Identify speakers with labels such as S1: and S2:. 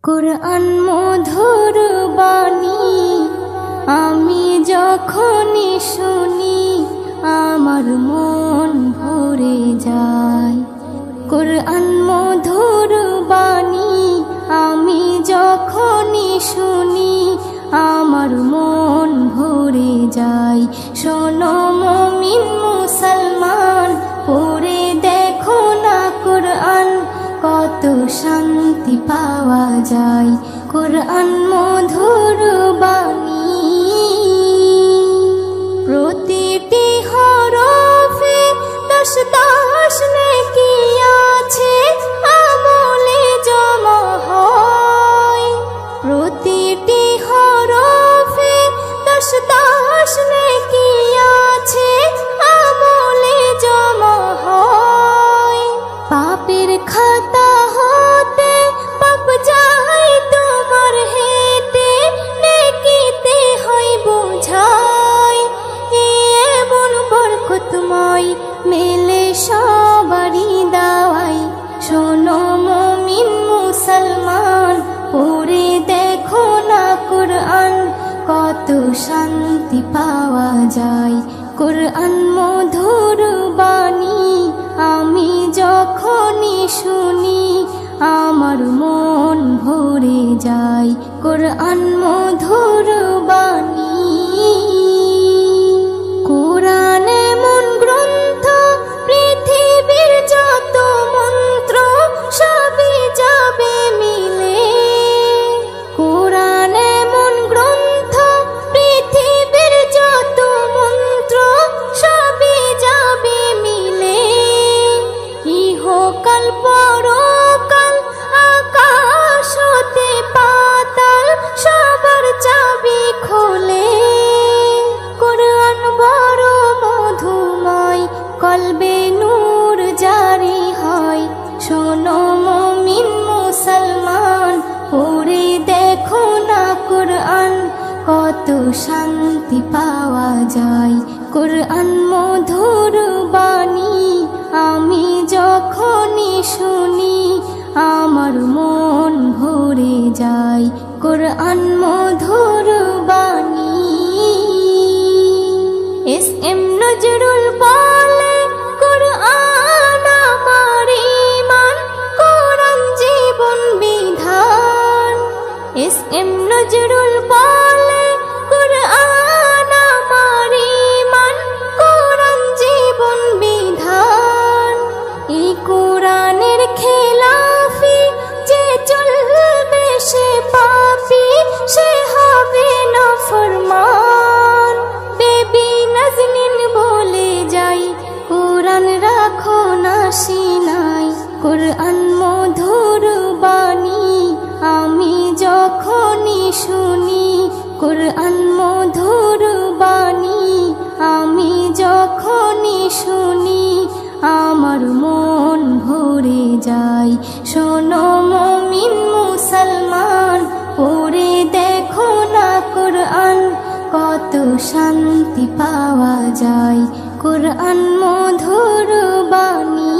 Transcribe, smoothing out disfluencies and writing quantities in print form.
S1: কুরআন মধুর বাণী আমি যখনই শুনি আমার মন ভরে যায়। কুরআন মধুর বাণী আমি যখনই শুনি আমার মন ভরে যায়। শোনো মুমিন মুসলমান, পড়ে দেখো না কুরআন, কত শান্তি পাওয়া যায়। কুরআন মধুর বাণী প্রতিটি হরফে 10 নেকি আছে, আমলে জমা হয়। প্রতিটি হরফে 10 নেকি আছে, আমলে জমা হয়। পাপের খাতা হতে পাপ যায় তোমার হেঁটে, নেকিতে হয় বোঝাই। এমন বরকতময় মেলে সবারই দাওয়াই। শোনো মুমিন মুসলমান, পড়ে দেখো না কুরআন, কত শান্তি পাওয়া যায়। কুরআন মধুর বাণী আমি যখনই শুনি আমার মন ভরে যায়। কুরআন মধুর বাণী। কুরআন এমন গ্রন্থ, পৃথিবীর যত মন্ত্র সবই যাবে মিলে। কুরআন এমন গ্রন্থ, পৃথিবীর যত মন্ত্র সবই যাবে মিলে। ইহকাল পরকাল আকাশ হতে পাতাল সবার চাবি খোলে। কুরআন বড় মধুময়, কলবে নূর জারি হয়। শোনো মুমিন মুসলমান, পড়ে দেখো না কুরআন, কত শান্তি পাওয়া যায়। কুরআন মধুর বাণী আমি যখনই শুনি আমার মন ভরে যায়। কুরআন মধুর বাণী। এস.এম. নজরুল বলে, কুরআন আমার ঈমান, কুরআন জীবন বিধান। এস.এম. নজরুল বলে, কুরআন আমার ঈমান, কুরআন জীবন বিধান। এই কুরআনের খেলাফি যে চলবে সে পাপী, সে হবে নাফরমান। বেবি নাজনীন বলে যাই, কুরআন রাখো না সিনায়। কুরআন মধুর বাণী আমি যখনই শুনি, কুরআন মধুর বাণী আমি যখনই শুনি আমার মন ভরে যায়। শোনো মুমিন মুসলমান, পড়ে দেখো না কুরআন, কত শান্তি পাওয়া যায়। কুরআন মধুর বাণী।